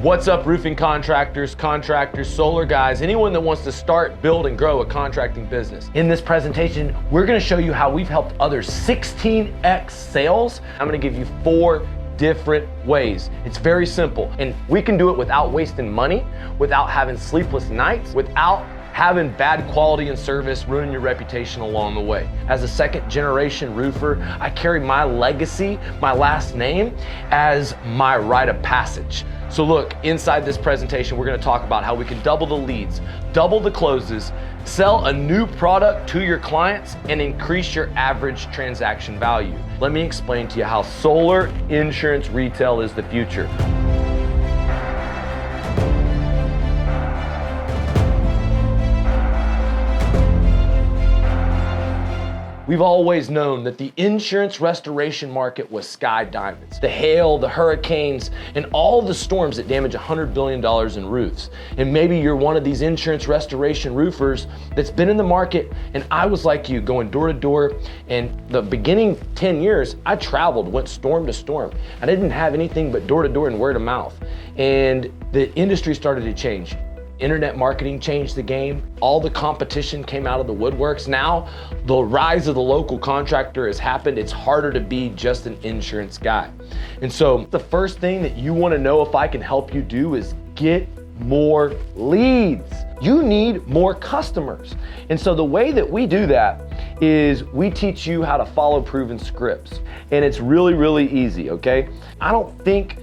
What's up, roofing contractors, solar guys, anyone that wants to start, build, and grow a contracting business. In this presentation, we're gonna show you how we've helped others 16x sales. I'm gonna give you 4 different ways. It's very simple, and we can do it without wasting money, without having sleepless nights, without having bad quality and service ruin your reputation along the way. As a second generation roofer, I carry my legacy, my last name, as my rite of passage. So look, inside this presentation, we're gonna talk about how we can double the leads, double the closes, sell a new product to your clients, and increase your average transaction value. Let me explain to you how solar insurance retail is the future. We've always known that the insurance restoration market was sky diamonds. The hail, the hurricanes, and all the storms that damage $100 billion in roofs. And maybe you're one of these insurance restoration roofers that's been in the market, and I was like you, going door to door, and the beginning 10 years, I traveled, went storm to storm. I didn't have anything but door to door and word of mouth. And the industry started to change. Internet marketing changed the game. All the competition came out of the woodworks. Now, the rise of the local contractor has happened. It's harder to be just an insurance guy. And so the first thing that you want to know if I can help you do is get more leads. You need more customers. And so the way that we do that is we teach you how to follow proven scripts. And it's really, really easy, okay? I don't think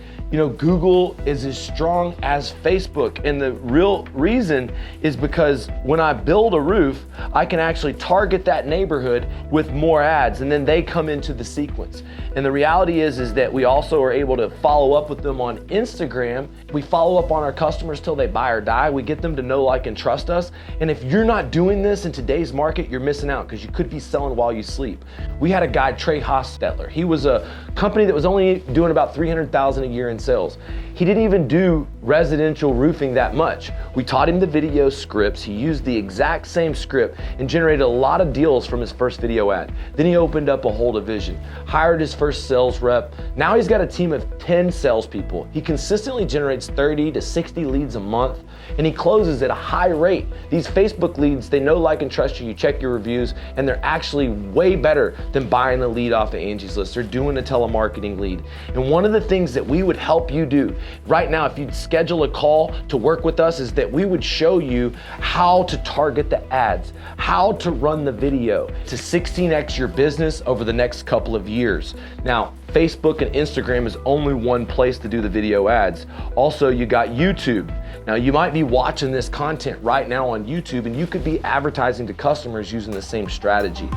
Google is as strong as Facebook. And the real reason is because when I build a roof, I can actually target that neighborhood with more ads, and then they come into the sequence. And the reality is that we also are able to follow up with them on Instagram. We follow up on our customers till they buy or die. We get them to know, like, and trust us. And if you're not doing this in today's market, you're missing out, because you could be selling while you sleep. We had a guy, Trey Hostetler. He was a company that was only doing about $300,000 a year in sales. He didn't even do residential roofing that much. We taught him the video scripts. He used the exact same script and generated a lot of deals from his first video ad. Then he opened up a whole division, hired his first sales rep. Now he's got a team of 10 salespeople. He consistently generates 30 to 60 leads a month, and he closes at a high rate. These Facebook leads, they know, like, and trust you. You check your reviews, and they're actually way better than buying the lead off of Angie's List. They're doing a telemarketing lead. And one of the things that we would help you do right now, if you'd schedule a call to work with us, is that we would show you how to target the ads, how to run the video to 16x your business over the next couple of years. Now, Facebook and Instagram is only one place to do the video ads. Also, you got YouTube. Now, you might be watching this content right now on YouTube, and you could be advertising to customers using the same strategy.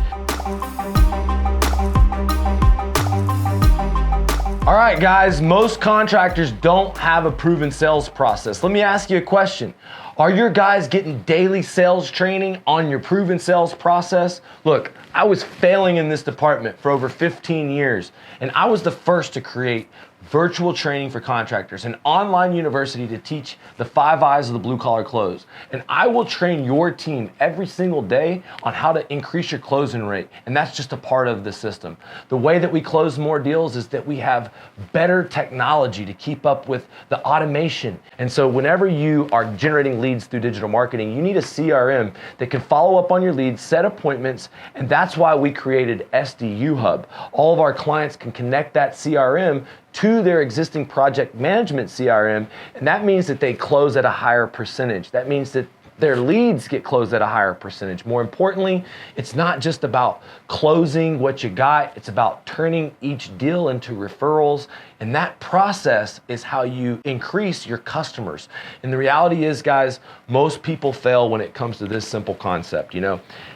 All right, guys, most contractors don't have a proven sales process. Let me ask you a question. Are your guys getting daily sales training on your proven sales process? Look, I was failing in this department for over 15 years, and I was the first to create virtual training for contractors, an online university to teach the 5 eyes of the blue collar close. And I will train your team every single day on how to increase your closing rate. And that's just a part of the system. The way that we close more deals is that we have better technology to keep up with the automation. And so whenever you are generating leads through digital marketing, you need a CRM that can follow up on your leads, set appointments, and that's why we created SDU Hub. All of our clients can connect that CRM to their existing project management CRM, and that means that they close at a higher percentage. That means that their leads get closed at a higher percentage. More importantly, it's not just about closing what you got, it's about turning each deal into referrals, and that process is how you increase your customers. And the reality is, guys, most people fail when it comes to this simple concept.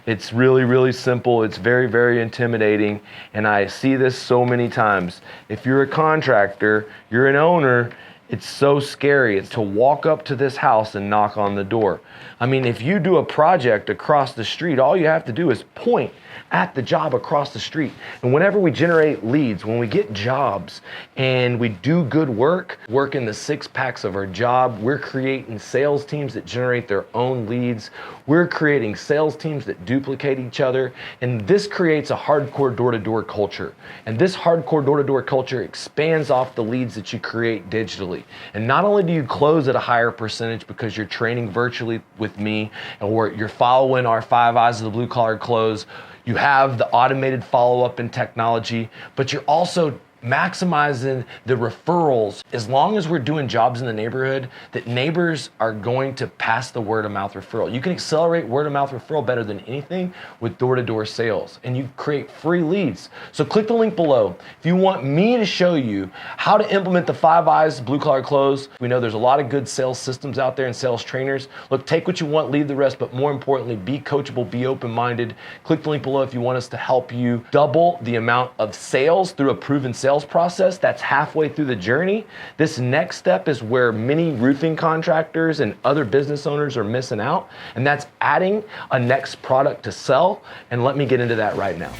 It's really, really simple. It's very, very intimidating, and I see this so many times. If you're a contractor, you're an owner, it's so scary. It's to walk up to this house and knock on the door. I mean, if you do a project across the street, all you have to do is point at the job across the street. And whenever we generate leads, when we get jobs and we do good work in the 6 packs of our job, we're creating sales teams that generate their own leads. We're creating sales teams that duplicate each other. And this creates a hardcore door-to-door culture. And this hardcore door-to-door culture expands off the leads that you create digitally. virtually. And not only do you close at a higher percentage because you're training virtually with me, or you're following our 5 eyes of the blue collar close, you have the automated follow-up and technology, but you're also maximizing the referrals. As long as we're doing jobs in the neighborhood, that neighbors are going to pass the word of mouth referral. You can accelerate word of mouth referral better than anything with door-to-door sales, and you create free leads. So click the link below if you want me to show you how to implement the 5 eyes blue collar close. We know there's a lot of good sales systems out there and sales trainers. Look, take what you want, leave the rest, but more importantly, be coachable, be open-minded. Click the link below if you want us to help you double the amount of sales through a proven sales process. That's halfway through the journey. This next step is where many roofing contractors and other business owners are missing out, and that's adding a next product to sell. And let me get into that right now.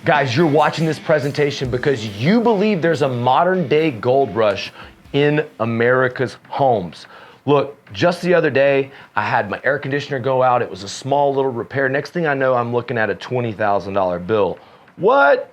Guys, you're watching this presentation because you believe there's a modern day gold rush in America's homes. Look, just the other day, I had my air conditioner go out. It was a small little repair. Next thing I know, I'm looking at a $20,000 bill. What?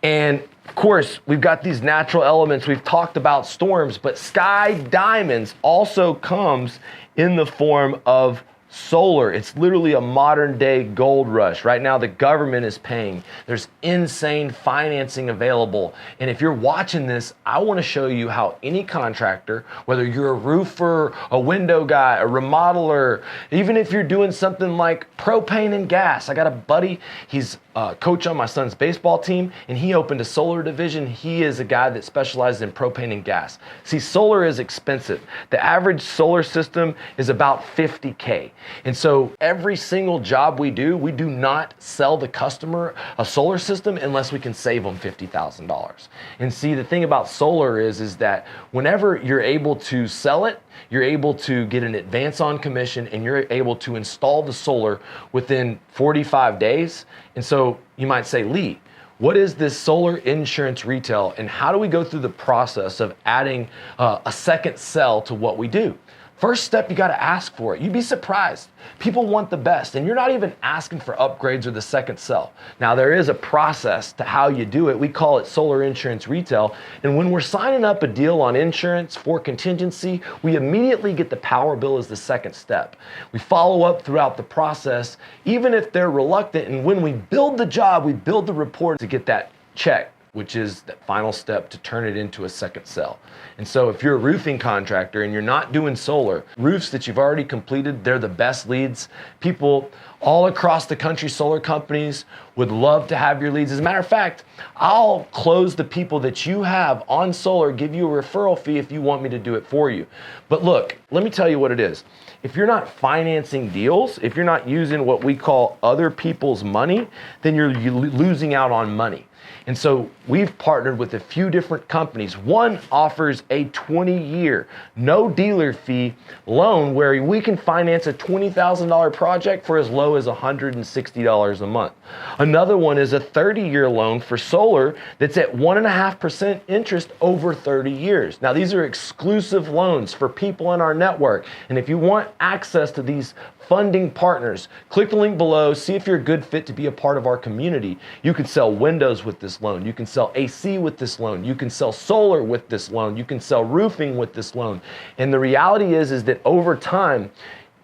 And of course, we've got these natural elements. We've talked about storms, but Sky Diamonds also comes in the form of solar. It's literally a modern day gold rush. Right now, the government is paying. There's insane financing available. And if you're watching this, I want to show you how any contractor, whether you're a roofer, a window guy, a remodeler, even if you're doing something like propane and gas. I got a buddy, he's a coach on my son's baseball team, and he opened a solar division. He is a guy that specializes in propane and gas. See, solar is expensive. The average solar system is about $50K. And so every single job we do not sell the customer a solar system unless we can save them $50,000. And see, the thing about solar is that whenever you're able to sell it, you're able to get an advance on commission, and you're able to install the solar within 45 days. And so you might say, Lee, what is this Solar.Insurance.Retail, and how do we go through the process of adding a second sell to what we do? First step, you got to ask for it. You'd be surprised. People want the best, and you're not even asking for upgrades or the second sell. Now, there is a process to how you do it. We call it Solar.Insurance.Retail. And when we're signing up a deal on insurance for contingency, we immediately get the power bill as the second step. We follow up throughout the process, even if they're reluctant. And when we build the job, we build the report to get that check, which is the final step to turn it into a second sell. And so if you're a roofing contractor and you're not doing solar, roofs that you've already completed, they're the best leads. People all across the country, solar companies would love to have your leads. As a matter of fact, I'll close the people that you have on solar, give you a referral fee if you want me to do it for you. But look, let me tell you what it is. If you're not financing deals, if you're not using what we call other people's money, then you're losing out on money. And so we've partnered with a few different companies. One offers a 20-year, no dealer fee loan where we can finance a $20,000 project for as low as $160 a month. Another one is a 30-year loan for solar that's at 1.5% interest over 30 years. Now, these are exclusive loans for people in our network. And if you want access to these funding partners, click the link below, see if you're a good fit to be a part of our community. You can sell windows with this loan. You can sell AC with this loan. You can sell solar with this loan. You can sell roofing with this loan. And the reality is that over time,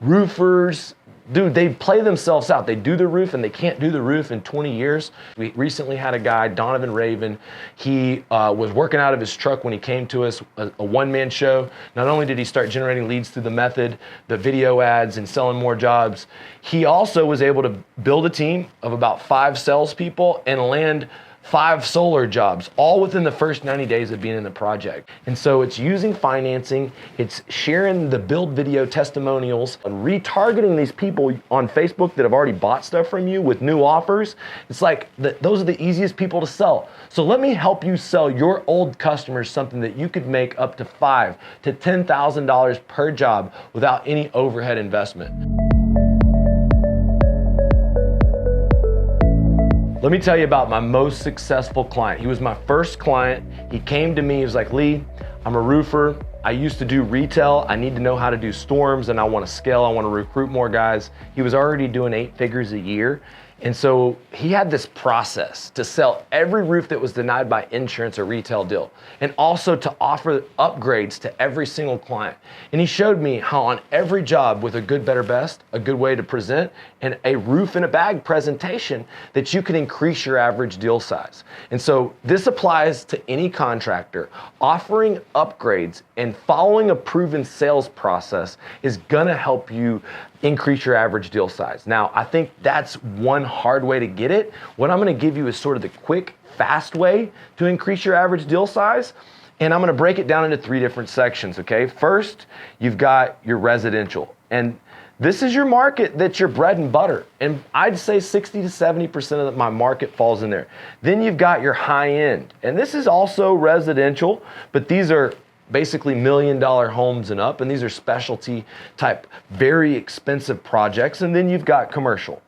roofers, dude, they play themselves out. They do the roof and they can't do the roof in 20 years. We recently had a guy, Donovan Raven. He was working out of his truck when he came to us, a one-man show. Not only did he start generating leads through the method, the video ads, and selling more jobs, he also was able to build a team of about 5 salespeople and land 5 solar jobs, all within the first 90 days of being in the project. And so it's using financing, it's sharing the build video testimonials, and retargeting these people on Facebook that have already bought stuff from you with new offers. It's like, those are the easiest people to sell. So let me help you sell your old customers something that you could make up to $5,000 to $10,000 per job without any overhead investment. Let me tell you about my most successful client. He was my first client. He came to me, he was like, Lee, I'm a roofer. I used to do retail. I need to know how to do storms, and I want to scale. I want to recruit more guys. He was already doing 8 figures a year. And so he had this process to sell every roof that was denied by insurance or retail deal, and also to offer upgrades to every single client. And he showed me how on every job with a good, better, best, a good way to present, and a roof in a bag presentation, that you can increase your average deal size. And so this applies to any contractor. Offering upgrades and following a proven sales process is gonna help you increase your average deal size. Now, I think that's one hard way to get it. What I'm gonna give you is sort of the quick, fast way to increase your average deal size. And I'm gonna break it down into 3 different sections, okay? First, you've got your residential. And this is your market that's your bread and butter. And I'd say 60 to 70% of my market falls in there. Then you've got your high end. And this is also residential, but these are basically $1 million homes and up, and these are specialty type, very expensive projects. And then you've got commercial.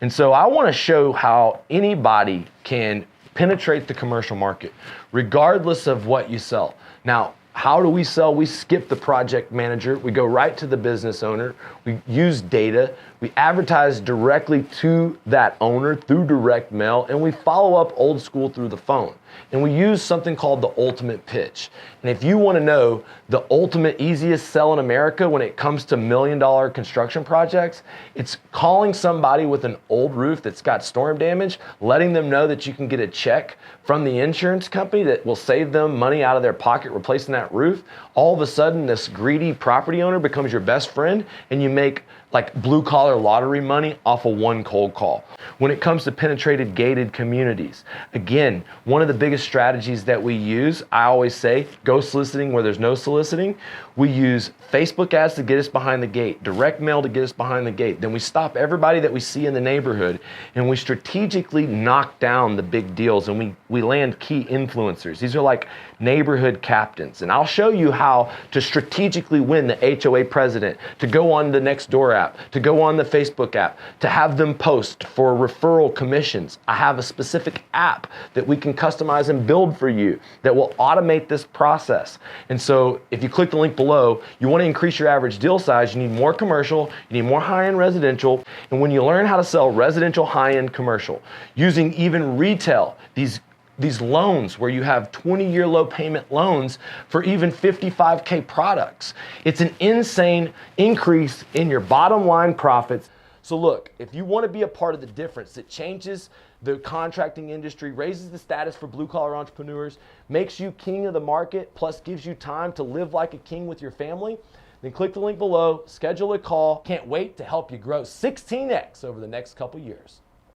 And so I wanna show how anybody can penetrate the commercial market, regardless of what you sell. Now, how do we sell? We skip the project manager. We go right to the business owner. We use data. We advertise directly to that owner through direct mail, and we follow up old school through the phone. And we use something called the ultimate pitch. And if you want to know the ultimate easiest sell in America when it comes to $1 million construction projects, it's calling somebody with an old roof that's got storm damage, letting them know that you can get a check from the insurance company that will save them money out of their pocket replacing that roof. All of a sudden, this greedy property owner becomes your best friend, and you make like blue collar lottery money off of one cold call. When it comes to penetrated gated communities, again, one of the biggest strategies that we use, I always say, go soliciting where there's no soliciting. We use Facebook ads to get us behind the gate, direct mail to get us behind the gate. Then we stop everybody that we see in the neighborhood, and we strategically knock down the big deals, and we land key influencers. These are like neighborhood captains. And I'll show you how to strategically win the HOA president, to go on the Nextdoor app, to go on the Facebook app, to have them post for referral commissions. I have a specific app that we can customize and build for you that will automate this process. And so if you click the link below, you want to increase your average deal size, you need more commercial, you need more high-end residential. And when you learn how to sell residential high-end commercial, using even retail, these loans where you have 20-year low payment loans for even 55K products. It's an insane increase in your bottom line profits. So look, if you want to be a part of the difference that changes the contracting industry, raises the status for blue collar entrepreneurs, makes you king of the market, plus gives you time to live like a king with your family, then click the link below, schedule a call. Can't wait to help you grow 16x over the next couple years.